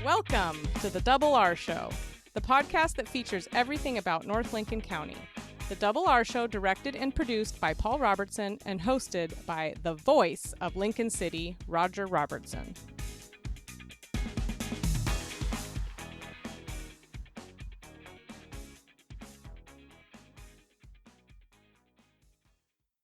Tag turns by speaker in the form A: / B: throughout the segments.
A: Welcome to the Double R Show, the podcast that features everything about North Lincoln County. The Double R Show, directed and produced by Paul Robertson and hosted by the voice of Lincoln City, Roger Robertson.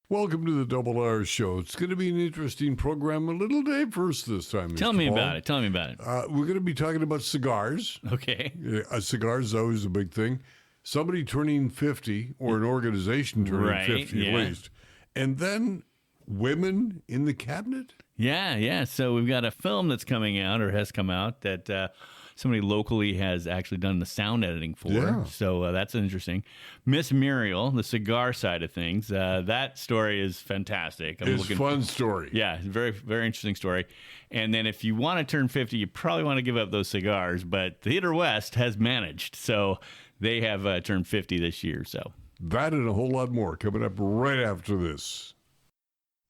B: Welcome to the Double R Show. It's going to be an interesting program. A little day first this time.
C: Tell me about it.
B: We're going to be talking about cigars.
C: Okay.
B: Cigars is always a big thing. Somebody turning 50, or an organization turning 50 at least. And then women in the cabinet?
C: Yeah. So we've got a film that's coming out, or has come out, that somebody locally has actually done the sound editing for.
B: Yeah.
C: So that's interesting. Miss Muriel, the cigar side of things, that story is fantastic.
B: It's a fun story.
C: Yeah, very, very interesting story. And then if you want to turn 50, you probably want to give up those cigars, but Theater West has managed. So they have turned 50 this year. So
B: that and a whole lot more coming up right after this.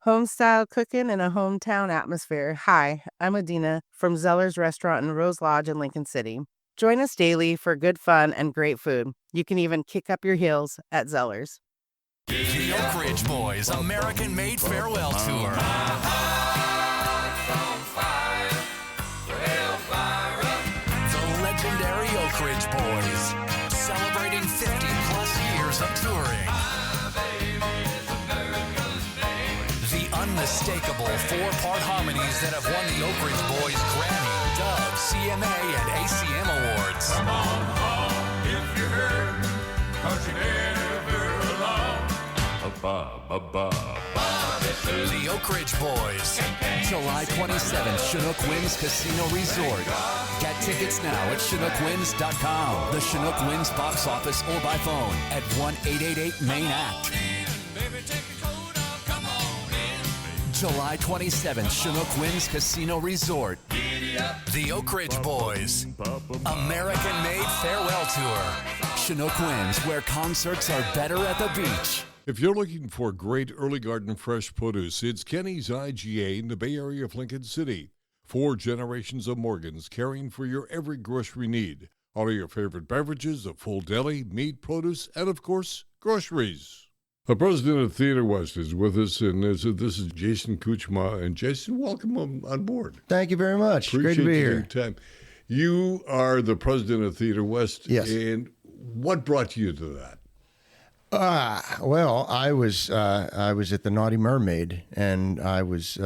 D: Home-style cooking in a hometown atmosphere. Hi, I'm Adina from Zeller's Restaurant in Rose Lodge in Lincoln City. Join us daily for good fun and great food. You can even kick up your heels at Zeller's.
E: The Oak Ridge Boys American-made farewell tour. The legendary Oak Ridge Boys, celebrating 50-plus years of touring. Unmistakable four-part harmonies that have won the Oak Ridge Boys Grammy, Dove, CMA, and ACM awards. Come on home if you're hurt, 'cause you're never alone. The Oak Ridge Boys, July 27th, Chinook Winds Casino Resort. Get tickets now at ChinookWinds.com, the Chinook Winds box office, or by phone at 1-888-MAIN-ACT. July 27th, Chinook Winds Casino Resort. The Oak Ridge Boys, American-made farewell tour. Chinook Winds, where concerts are better at the beach.
B: If you're looking for great early garden fresh produce, it's Kenny's IGA in the Bay Area of Lincoln City. 4 generations of Morgans caring for your every grocery need. All of your favorite beverages, a full deli, meat, produce, and of course, groceries. The president of Theater West is with us, and this is Jason Kutchma. And Jason, welcome on board.
F: Thank you very much.
B: Appreciate
F: Great to be here.
B: Your time. You are the president of Theater West.
F: Yes.
B: And what brought you to that?
F: Well, I was at the Naughty Mermaid, and I was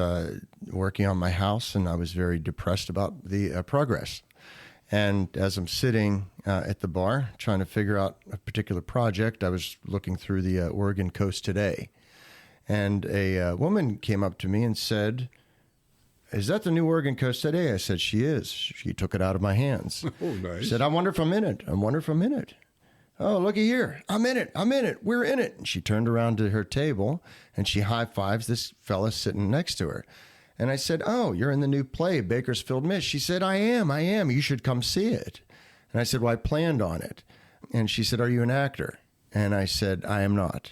F: working on my house, and I was very depressed about the progress. And as I'm sitting at the bar trying to figure out a particular project, I was looking through the Oregon Coast Today. And a woman came up to me and said, "Is that the new Oregon Coast Today?" I said, "She is." She took it out of my hands.
B: Oh, nice.
F: She said, "I wonder if I'm in it. I wonder if I'm in it." "Oh, looky here. I'm in it. I'm in it. We're in it." And she turned around to her table and she high-fives this fella sitting next to her. And I said, "Oh, you're in the new play, Bakersfield Miss." She said, I am. You should come see it." And I said, "Well, I planned on it." And she said, "Are you an actor?" And I said, "I am not."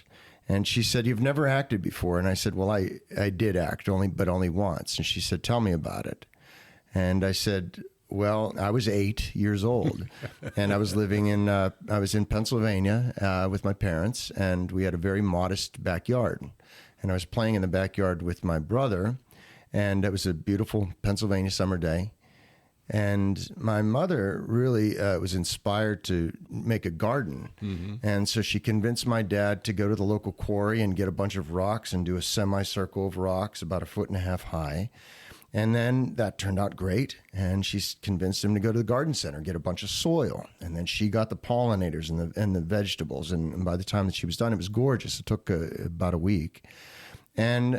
F: And she said, "You've never acted before?" And I said, "Well, I did act, but only once." And she said, "Tell me about it." And I said, "Well, I was 8 years old, and I was living I was in Pennsylvania with my parents, and we had a very modest backyard. And I was playing in the backyard with my brother. And it was a beautiful Pennsylvania summer day. And my mother really was inspired to make a garden. Mm-hmm. And so she convinced my dad to go to the local quarry and get a bunch of rocks and do a semicircle of rocks about 1.5 feet high. And then that turned out great. And she convinced him to go to the garden center, get a bunch of soil. And then she got the pollinators and the vegetables. And by the time that she was done, it was gorgeous. It took about a week. And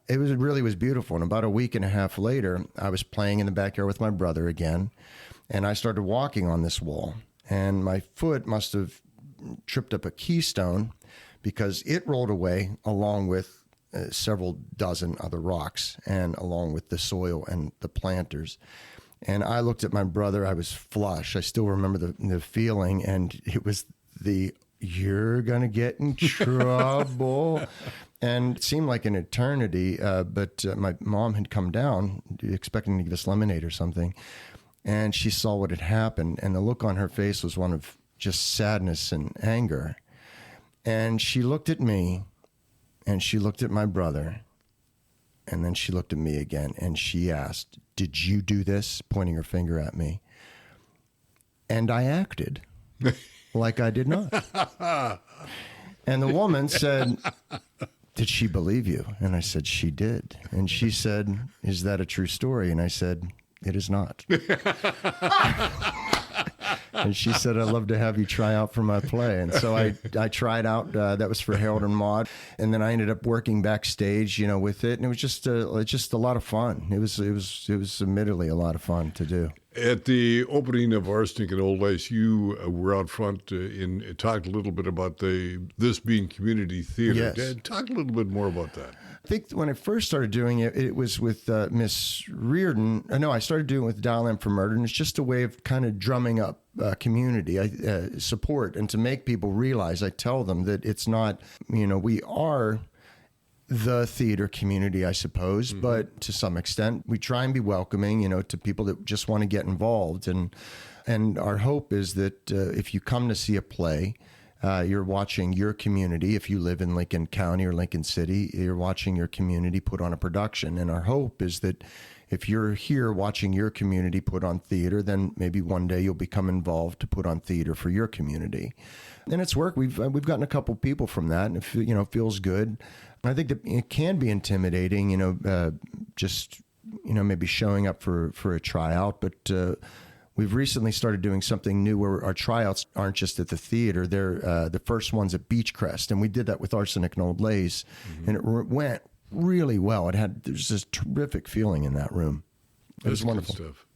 F: it was beautiful. And about 1.5 weeks later, I was playing in the backyard with my brother again, and I started walking on this wall. And my foot must have tripped up a keystone because it rolled away along with several dozen other rocks and along with the soil and the planters. And I looked at my brother. I was flush. I still remember the feeling, and it was "You're going to get in trouble." And it seemed like an eternity, but my mom had come down expecting to give us lemonade or something. And she saw what had happened, and the look on her face was one of just sadness and anger. And she looked at me, and she looked at my brother, and then she looked at me again, and she asked, "Did you do this?" pointing her finger at me. And I acted like I did not. And the woman said, "Did she believe you?" And I said, "She did." And she said, "Is that a true story?" And I said, "It is not." And she said, "I'd love to have you try out for my play." And so I tried out. That was for Harold and Maude. And then I ended up working backstage, with it. And it was just a lot of fun. It was admittedly a lot of fun to do.
B: At the opening of Arsenic and Old Lace, you were out front and talked a little bit about this being community theater.
F: Yes.
B: Talk a little bit more about that.
F: I think when I first started doing it, it was with Miss Reardon. No, I started doing it with Dial M for Murder, and it's just a way of kind of drumming up community support and to make people realize. I tell them that it's not, we are the theater community, I suppose, but to some extent, we try and be welcoming, to people that just want to get involved. And our hope is that if you come to see a play, you're watching your community. If you live in Lincoln County or Lincoln City, you're watching your community put on a production. And our hope is that if you're here watching your community put on theater, then maybe one day you'll become involved to put on theater for your community. And it's worked. We've gotten a couple people from that, and it feels good. I think that it can be intimidating, just maybe showing up for a tryout, but we've recently started doing something new where our tryouts aren't just at the theater. They're the first one's at Beechcrest, and we did that with Arsenic and Old Lace, and it went really well. There's this terrific feeling in that room. It was wonderful
B: stuff.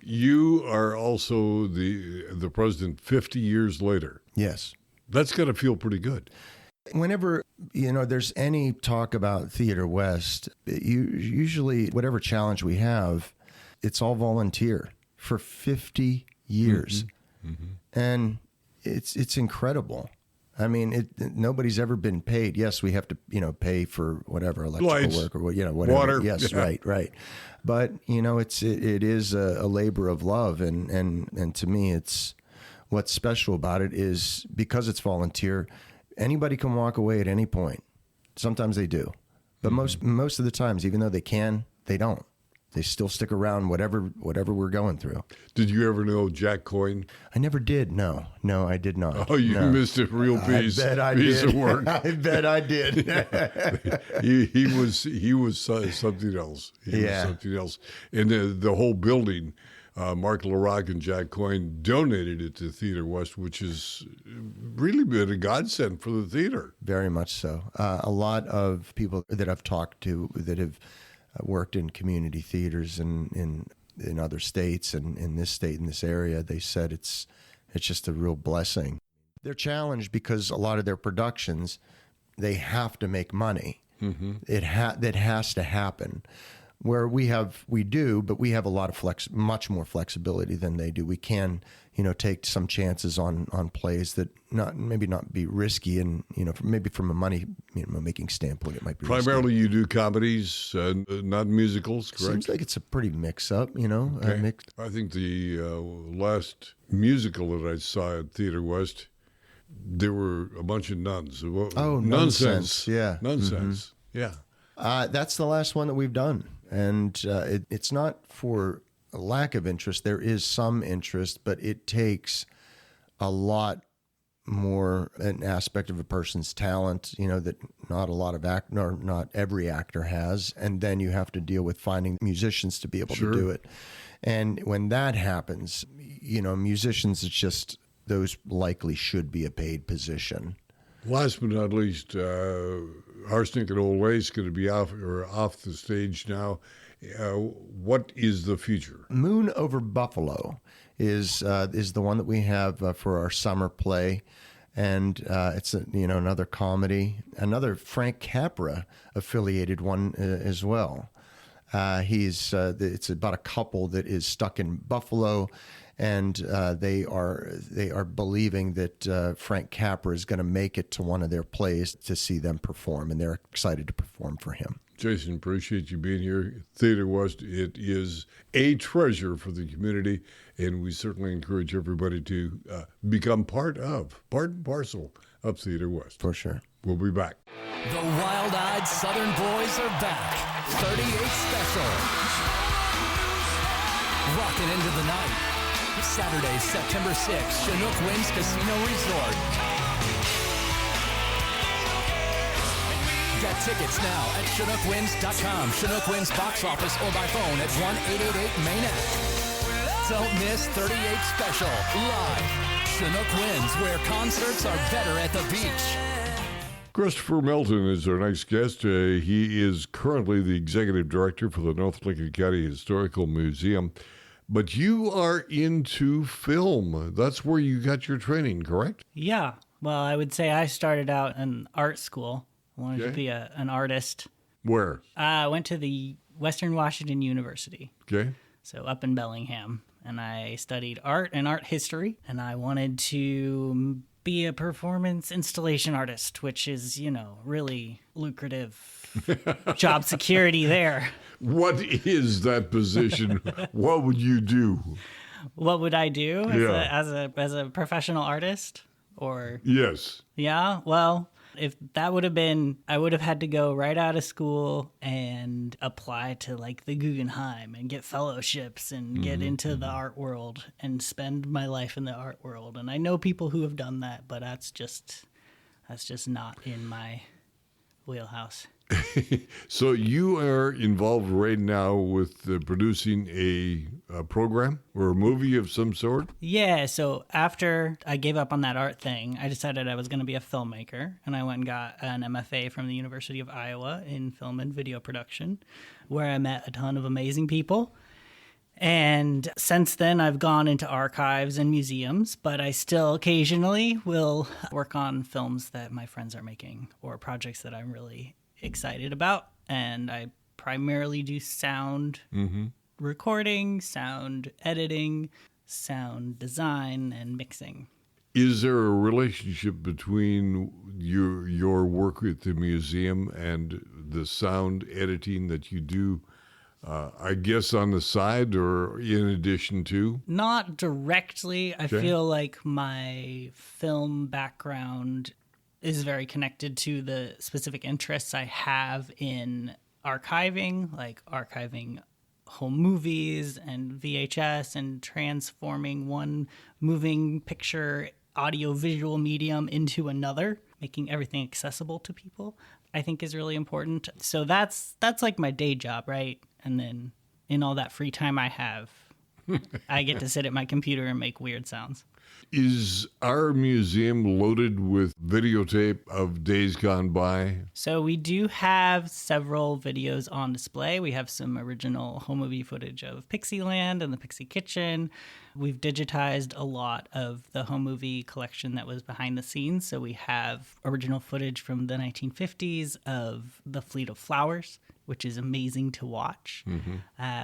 B: You are also the president 50 years later.
F: Yes.
B: That's got to feel pretty good.
F: Whenever, there's any talk about Theater West, usually whatever challenge we have, it's all volunteer for 50 years. And it's incredible. I mean, nobody's ever been paid. Yes, we have to, pay for whatever electrical
B: lights,
F: work or whatever.
B: Water.
F: Yes, yeah. Right. But it is a labor of love, and to me, it's what's special about it is because it's volunteer. Anybody can walk away at any point. Sometimes they do, but most of the times, even though they can, they don't. They still stick around, whatever we're going through.
B: Did you ever know Jack Coyne?
F: I never did. No, I did not.
B: Oh, you missed a real piece of work.
F: I bet I did.
B: he was something else. He was something else. And the whole building, Mark LaRocque and Jack Coyne donated it to Theater West, which has really been a godsend for the theater.
F: Very much so. A lot of people that I've talked to that have worked in community theaters in other states and in this state, in this area, they said it's just a real blessing. They're challenged because a lot of their productions, they have to make money. That has to happen. Where we do, but we have a lot of much more flexibility than they do. We can, take some chances on plays that maybe not be risky, and maybe from a money making standpoint, it might be
B: primarily
F: risky.
B: You do comedies, not musicals, correct?
F: Seems like it's a pretty mix up,
B: Okay. I think the last musical that I saw at Theater West, there were a bunch of nuns.
F: Oh, nonsense! Yeah,
B: nonsense. Yeah.
F: That's the last one that we've done. And it's not for a lack of interest. There is some interest, but it takes a lot more an aspect of a person's talent, that not every actor has. And then you have to deal with finding musicians to be able to do it. And when that happens, musicians, it's just those likely should be a paid position.
B: Last but not least, Arsenic and Old Lace going to be off the stage now. What is the future?
F: Moon Over Buffalo is the one that we have for our summer play, and it's another comedy, another Frank Capra affiliated one as well. It's about a couple that is stuck in Buffalo, and they are believing that Frank Capra is going to make it to one of their plays to see them perform, and they're excited to perform for him.
B: Jason, appreciate you being here. Theater West, it is a treasure for the community, and we certainly encourage everybody to become part and parcel of Theater West.
F: For sure.
B: We'll be back.
E: The wild-eyed Southern boys are back. 38 Special. Rocking into the night. Saturday, September 6th, Chinook Winds Casino Resort. Get tickets now at ChinookWinds.com, Chinook Winds box office, or by phone at 1-888-MAIN-ACT. Don't miss 38 Special, live. Chinook Winds, where concerts are better at the beach.
B: Christopher Melton is our next guest. He is currently the executive director for the North Lincoln County Historical Museum. But you are into film. That's where you got your training, correct?
G: Yeah. Well, I would say I started out in art school. I wanted to be an artist.
B: Where?
G: I went to the Western Washington University.
B: Okay.
G: So up in Bellingham. And I studied art and art history. And I wanted to be a performance installation artist, which is, really lucrative job security there.
B: What is that position? What would you do?
G: What would I do as a professional artist? Or
B: yes.
G: Yeah, well, if that would have been, I would have had to go right out of school and apply to like the Guggenheim and get fellowships and get into the art world and spend my life in the art world. And I know people who have done that, but that's just not in my wheelhouse.
B: So you are involved right now with producing a program or a movie of some sort?
G: Yeah, so after I gave up on that art thing, I decided I was going to be a filmmaker, and I went and got an MFA from the University of Iowa in film and video production, where I met a ton of amazing people. And since then, I've gone into archives and museums, but I still occasionally will work on films that my friends are making or projects that I'm really excited about. And I primarily do sound recording, sound editing, sound design, and mixing.
B: Is there a relationship between your work at the museum and the sound editing that you do, I guess, on the side or in addition to? Not
G: directly. I feel like my film background is very connected to the specific interests I have in archiving, like archiving home movies and VHS and transforming one moving picture audio-visual medium into another, making everything accessible to people, I think is really important. So that's like my day job, right? And then in all that free time I have, I get to sit at my computer and make weird sounds.
B: Is our museum loaded with videotape of days gone by?
G: So we do have several videos on display. We have some original home movie footage of Pixieland and the Pixie Kitchen. We've digitized a lot of the home movie collection that was behind the scenes. So we have original footage from the 1950s of The Fleet of Flowers, which is amazing to watch.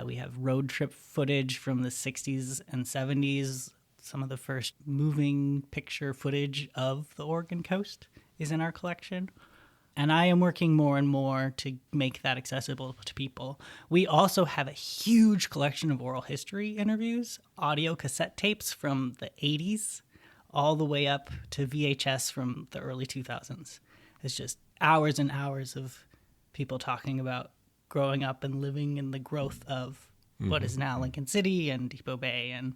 G: We have road trip footage from the 60s and 70s. Some of the first moving picture footage of the Oregon coast is in our collection. And I am working more and more to make that accessible to people. We also have a huge collection of oral history interviews, audio cassette tapes from the 80s, all the way up to VHS from the early 2000s. It's just hours and hours of people talking about growing up and living in the growth of what is now Lincoln City and Depot Bay and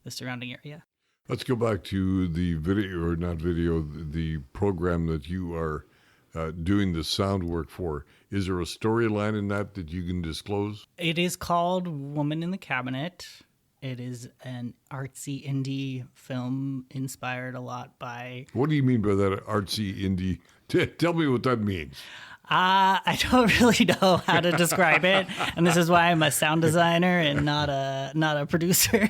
G: the surrounding area.
B: Let's go back to the video, or not video, the program that you are doing the sound work for. Is there a storyline in that you can disclose?
G: It is called Woman in the Cabinet. It is an artsy indie film inspired a lot by...
B: What do you mean by that, artsy indie? Tell me what that means.
G: I don't really know how to describe it, and this is why I'm a sound designer and not a producer.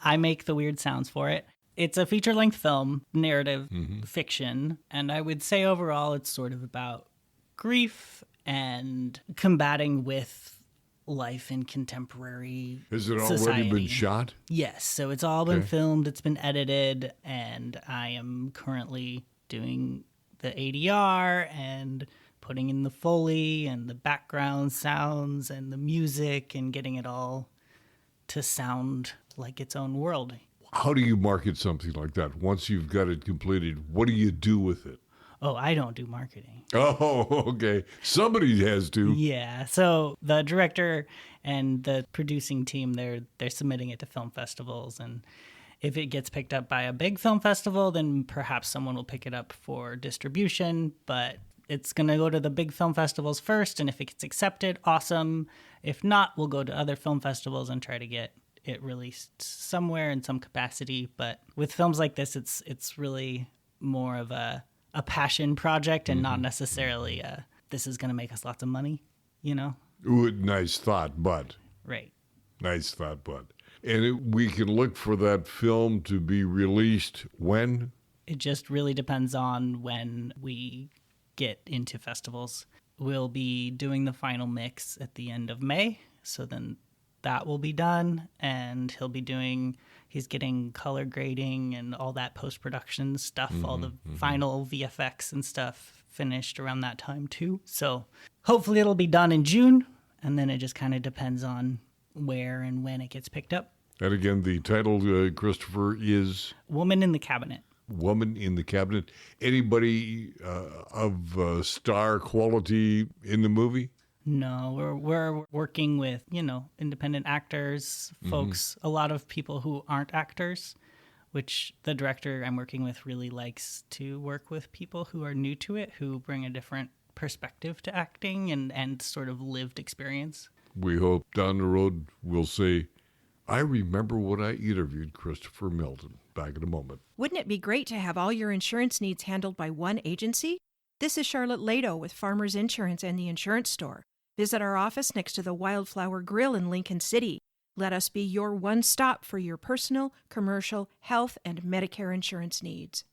G: I make the weird sounds for it. It's a feature-length film, narrative fiction, and I would say overall it's sort of about grief and combating with life in contemporary
B: Has it
G: society.
B: already been shot?
G: Yes, so it's all been filmed, it's been edited, and I am currently doing the ADR and putting in the Foley and the background sounds and the music and getting it all to sound like its own world.
B: How do you market something like that? Once you've got it completed, what do you do with it?
G: Oh, I don't do marketing.
B: Oh, okay. Somebody has to.
G: Yeah, so the director and the producing team, they're submitting it to film festivals, and if it gets picked up by a big film festival, then perhaps someone will pick it up for distribution, but it's going to go to the big film festivals first, and if it gets accepted, awesome. If not, we'll go to other film festivals and try to get it released somewhere in some capacity. But with films like this, it's really more of a passion project and not necessarily this is going to make us lots of money, you know?
B: Ooh, nice thought, bud.
G: Right.
B: Nice thought, bud. And we can look for that film to be released when?
G: It just really depends on when we get into festivals. We'll be doing the final mix at the end of May, so then that will be done, and he's getting color grading and all that post-production stuff, all the final VFX and stuff finished around that time too. So hopefully it'll be done in June, and then it just kind of depends on where and when it gets picked up.
B: And again, the title, Christopher, is?
G: Woman in the Cabinet.
B: Woman in the Cabinet. Anybody of star quality in the movie?
G: No, we're working with, independent actors, folks, a lot of people who aren't actors, which the director I'm working with really likes to work with people who are new to it, who bring a different perspective to acting and sort of lived experience.
B: We hope down the road we'll say, I remember when I interviewed Christopher Melton. Back in a moment.
H: Wouldn't it be great to have all your insurance needs handled by one agency? This is Charlotte Lado with Farmers Insurance and the Insurance Store. Visit our office next to the Wildflower Grill in Lincoln City. Let us be your one stop for your personal, commercial, health, and Medicare insurance needs.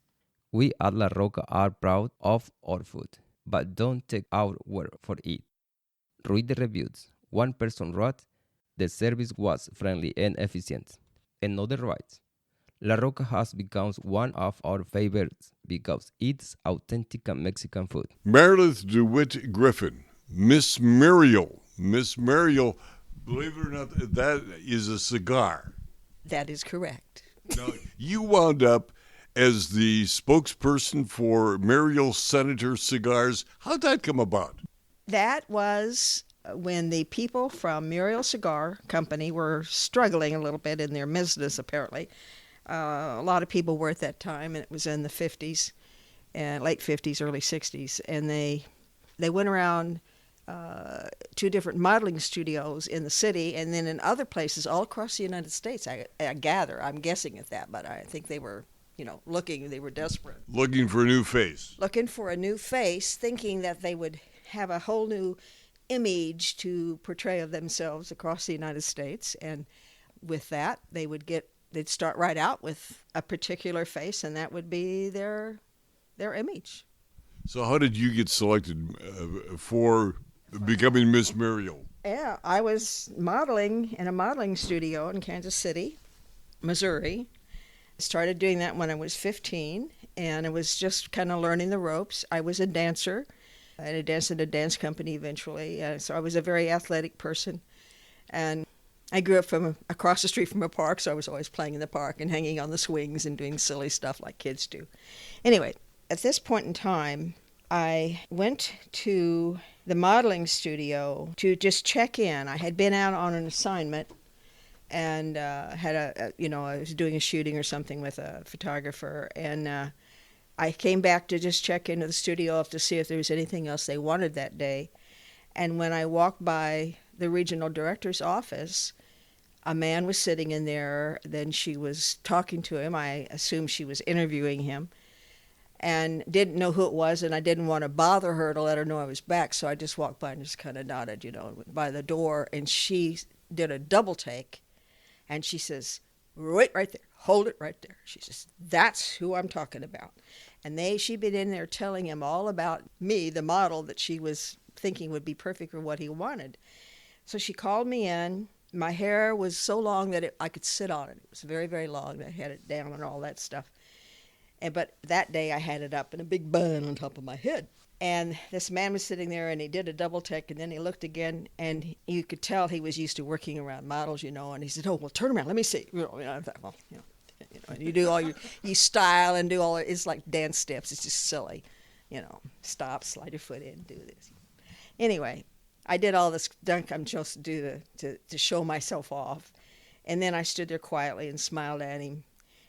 I: We at La Roca are proud of our food, but don't take our word for it. Read the reviews. One person wrote, the service was friendly and efficient. Another writes, La Roca has become one of our favorites because it's authentic Mexican food.
B: Meredith Witt-Griffin, Miss Muriel. Miss Muriel, believe it or not, that is a cigar.
J: That is correct.
B: Now, you wound up as the spokesperson for Muriel Senator Cigars. How'd that come about?
J: That was when the people from Muriel Cigar Company were struggling a little bit in their business, apparently. A lot of people were at that time, and it was in the 50s, and late 50s, early 60s, and they went around to different modeling studios in the city, and then in other places all across the United States. I gather, I'm guessing at that, but I think they were, looking. They were desperate,
B: looking for a new face.
J: Looking for a new face, thinking that they would have a whole new image to portray of themselves across the United States, and with that, they'd start right out with a particular face, and that would be their image.
B: So how did you get selected for becoming Miss Muriel?
J: Yeah, I was modeling in a modeling studio in Kansas City, Missouri. I started doing that when I was 15, and I was just kind of learning the ropes. I was a dancer. I danced in a dance company eventually, so I was a very athletic person. And I grew up from across the street from a park, so I was always playing in the park and hanging on the swings and doing silly stuff like kids do. Anyway, at this point in time, I went to the modeling studio to just check in. I had been out on an assignment and I was doing a shooting or something with a photographer, and I came back to just check into the studio to see if there was anything else they wanted that day. And when I walked by the regional director's office, a man was sitting in there. Then she was talking to him. I assumed she was interviewing him, and didn't know who it was, and I didn't want to bother her to let her know I was back, so I just walked by and just kind of nodded, by the door, and she did a double take, and she says, wait right there, hold it right there. She says, that's who I'm talking about. And she'd been in there telling him all about me, the model that she was thinking would be perfect for what he wanted. So she called me in. My hair was so long that I could sit on it. It was very, very long. I had it down and all that stuff. But that day I had it up in a big bun on top of my head. And this man was sitting there, and he did a double take, and then he looked again, and you could tell he was used to working around models, and he said, "Oh, well, turn around, let me see." I thought, well, and you do all you style and do all, it's like dance steps. It's just silly, stop, slide your foot in, do this. Anyway, I did all this dunk I'm supposed to do to show myself off. And then I stood there quietly and smiled at him,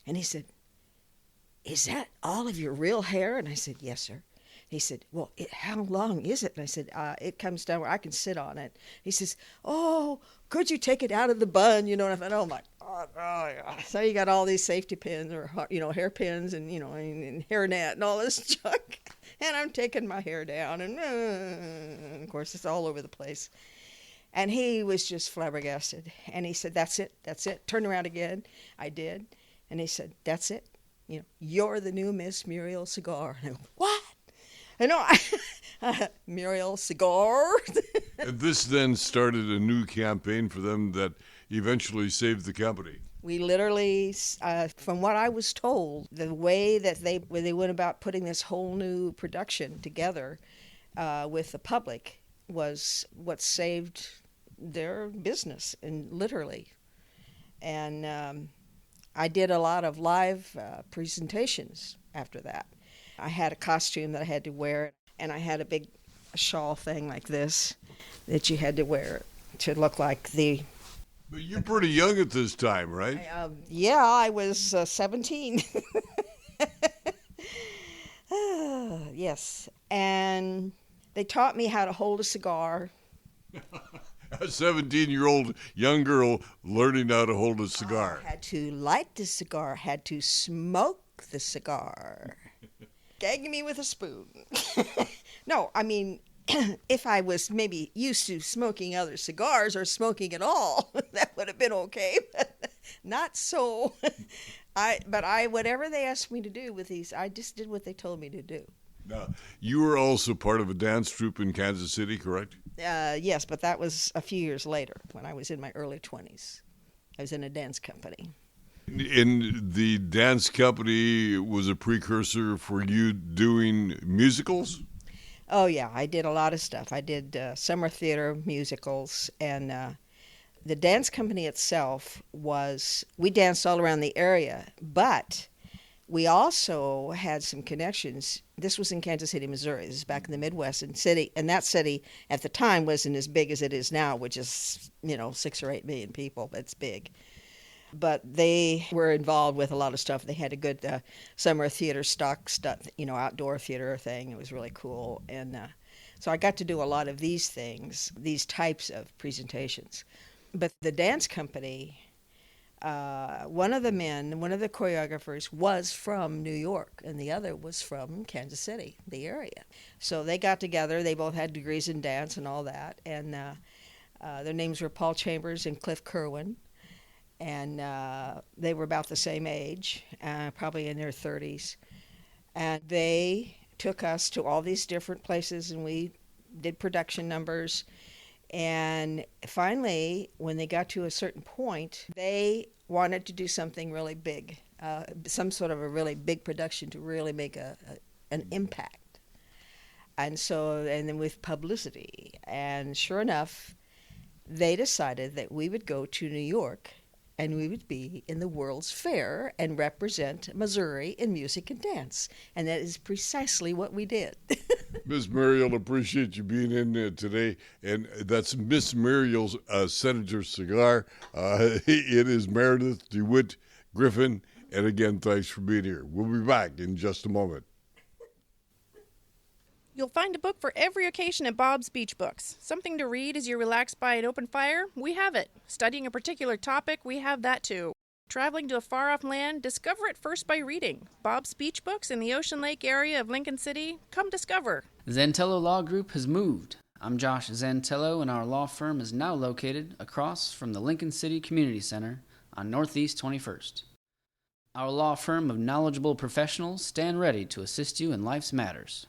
J: and he said, "Is that all of your real hair?" And I said, "Yes, sir." He said, "Well, how long is it?" And I said, "It comes down where I can sit on it." He says, "Oh, could you take it out of the bun?" And I thought, oh, my God. Oh, yeah. So you got all these safety pins or, hairpins and hairnet and all this junk. And I'm taking my hair down. And, of course, it's all over the place. And he was just flabbergasted. And he said, that's it. Turn around again. I did. And he said, "That's it. You're the new Miss Muriel Cigar." And I go, "What?" I know, Muriel Cigar.
B: And this then started a new campaign for them that eventually saved the company.
J: We literally, from what I was told, the way that they went about putting this whole new production together with the public was what saved their business, and literally. And I did a lot of live presentations after that. I had a costume that I had to wear, and I had a big shawl thing like this that you had to wear to look like the...
B: But you're pretty young at this time, right?
J: Yeah, I was 17. Yes. And they taught me how to hold a cigar.
B: A 17-year-old young girl learning how to hold a cigar.
J: I had to light the cigar, had to smoke the cigar. Gagging me with a spoon. No, I mean, if I was maybe used to smoking other cigars or smoking at all, that would have been okay, but not so. Whatever they asked me to do with these, I just did what they told me to do.
B: Now, you were also part of a dance troupe in Kansas City, correct?
J: Yes, but that was a few years later when I was in my early 20s. I was in a dance company.
B: And the dance company was a precursor for you doing musicals?
J: Oh, yeah. I did a lot of stuff. I did summer theater musicals, and the dance company itself we danced all around the area, but we also had some connections. This was in Kansas City, Missouri. This is back in the Midwest, and that city at the time wasn't as big as it is now, which is, 6 or 8 million people. It's big. But they were involved with a lot of stuff. They had a good summer theater stock stuff, outdoor theater thing. It was really cool. And so I got to do a lot of these things, these types of presentations. But the dance company, one of the choreographers was from New York, and the other was from Kansas City, the area. So they got together. They both had degrees in dance and all that. And their names were Paul Chambers and Cliff Kerwin. And they were about the same age, probably in their 30s. And they took us to all these different places, and we did production numbers. And finally, when they got to a certain point, they wanted to do something really big, some sort of a really big production to really make an impact. And then with publicity. And sure enough, they decided that we would go to New York, and we would be in the World's Fair and represent Missouri in music and dance. And that is precisely what we did.
B: Miss Muriel, appreciate you being in there today. And that's Miss Muriel's Senator Cigar. It is Meredith Witt-Griffin. And again, thanks for being here. We'll be back in just a moment.
K: You'll find a book for every occasion at Bob's Beach Books. Something to read as you relax by an open fire? We have it. Studying a particular topic? We have that too. Traveling to a far-off land? Discover it first by reading. Bob's Beach Books in the Ocean Lake area of Lincoln City? Come discover.
L: Zantello Law Group has moved. I'm Josh Zantello, and our law firm is now located across from the Lincoln City Community Center on Northeast 21st. Our law firm of knowledgeable professionals stand ready to assist you in life's matters.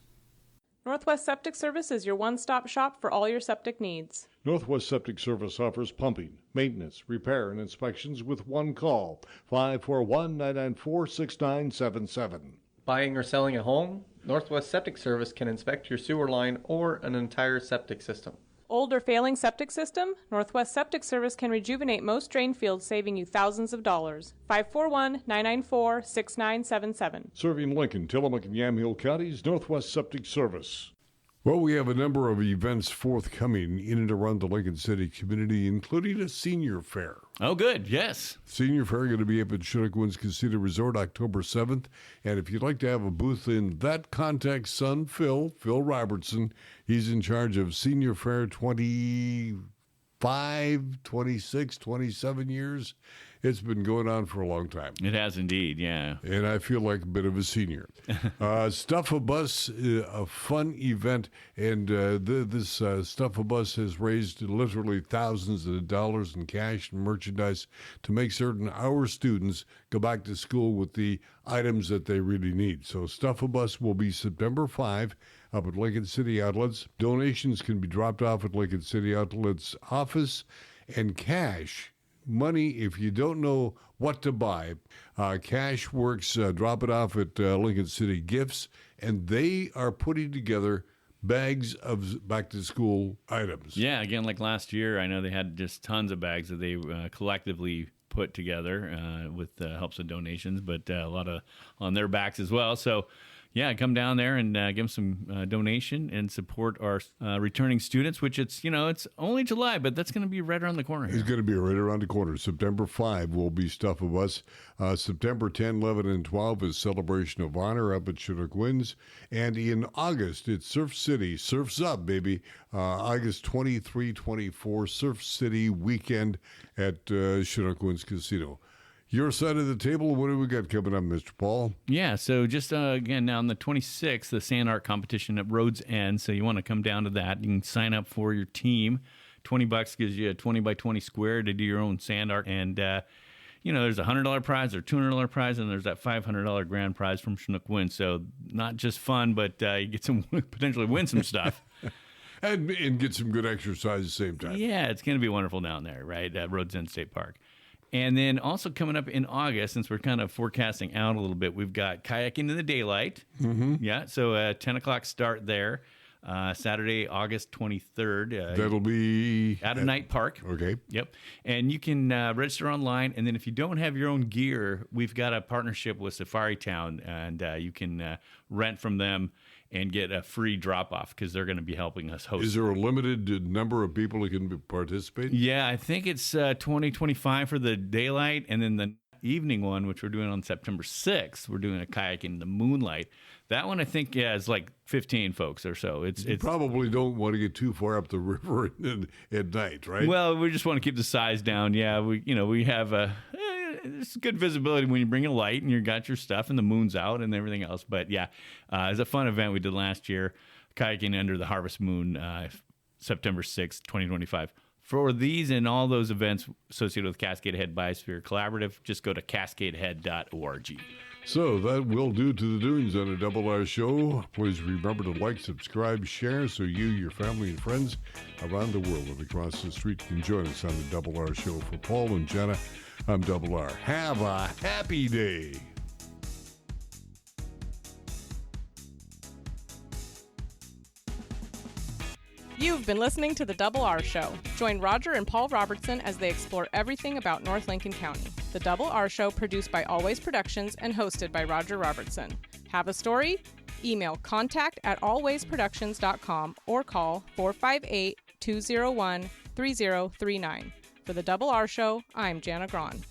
A: Northwest Septic Service is your one-stop shop for all your septic needs.
B: Northwest Septic Service offers pumping, maintenance, repair, and inspections with one call, 541-994-6977.
M: Buying or selling a home? Northwest Septic Service can inspect your sewer line or an entire septic system.
A: Old or failing septic system? Northwest Septic Service can rejuvenate most drain fields, saving you thousands of dollars. 541-994-6977.
B: Serving Lincoln, Tillamook, and Yamhill counties, Northwest Septic Service. Well, we have a number of events forthcoming in and around the Lincoln City community, including a senior fair.
C: Oh, good. Yes.
B: Senior fair going to be up at Chinook Winds Casino Resort October 7th. And if you'd like to have a booth in that, contact son Phil Robertson. He's in charge of Senior Fair 25, 26, 27 years. It's been going on for a long time.
C: It has indeed, yeah.
B: And I feel like a bit of a senior. Stuff a Bus, a fun event, and this Stuff a Bus has raised literally thousands of dollars in cash and merchandise to make certain our students go back to school with the items that they really need. So Stuff a Bus will be September 5 up at Lincoln City Outlets. Donations can be dropped off at Lincoln City Outlets office, and cash money, if you don't know what to buy, Cash Works, drop it off at Lincoln City Gifts, and they are putting together bags of back-to-school items.
C: Yeah, again, like last year, I know they had just tons of bags that they collectively put together with the helps of donations, but a lot of on their backs as well. So, yeah, come down there and give them some donation and support our returning students, which it's only July, but that's going to be right around the corner here.
B: It's going to be right around the corner. September 5 will be Stuff of Us. September 10, 11, and 12 is Celebration of Honor up at Chinook Winds. And in August, it's Surf City. Surf's up, baby. August 23, 24, Surf City weekend at Chinook Winds Casino. Your side of the table, what do we got coming up, Mr. Paul?
C: Yeah, so just again, now on the 26th, the sand art competition at Road's End. So you want to come down to that. You can sign up for your team. $20 gives you a 20 by 20 square to do your own sand art. And, there's a $100 prize or $200 prize, and there's that $500 grand prize from Chinook Winds. So not just fun, but you get some potentially win some stuff.
B: and get some good exercise at the same time.
C: Yeah, it's going to be wonderful down there, right, at Road's End State Park. And then also coming up in August, since we're kind of forecasting out a little bit, we've got Kayaking in the Daylight.
B: Mm-hmm.
C: Yeah, so 10 o'clock start there. Saturday, August 23rd.
B: That'll be
C: at a night park.
B: Okay.
C: Yep. And you can register online. And then if you don't have your own gear, we've got a partnership with Safari Town, and you can rent from them and get a free drop-off because they're going to be helping us host.
B: Is there a limited number of people who can participate?
C: Yeah, I think it's 2025 for the daylight, and then the evening one, which we're doing on September 6th, we're doing a kayak in the moonlight. That one, I think, is like 15 folks or so. It's
B: probably don't want to get too far up the river at night, right?
C: Well, we just want to keep the size down. Yeah, we have it's good visibility when you bring a light and you got your stuff and the moon's out and everything else. But yeah, it's a fun event we did last year, kayaking under the harvest moon, September 6th, 2025. For these and all those events associated with Cascade Head Biosphere Collaborative, just go to cascadehead.org.
B: So that will do to the Dunes on a Double R show. Please remember to like, subscribe, share so you, your family, and friends around the world and across the street can join us on the Double R show. For Paul and Jenna, I'm Double R. Have a happy day.
A: You've been listening to The Double R Show. Join Roger and Paul Robertson as they explore everything about North Lincoln County. The Double R Show, produced by Always Productions and hosted by Roger Robertson. Have a story? Email contact@alwaysproductions.com or call 458-201-3039. For The Double R Show, I'm Jana Grawn.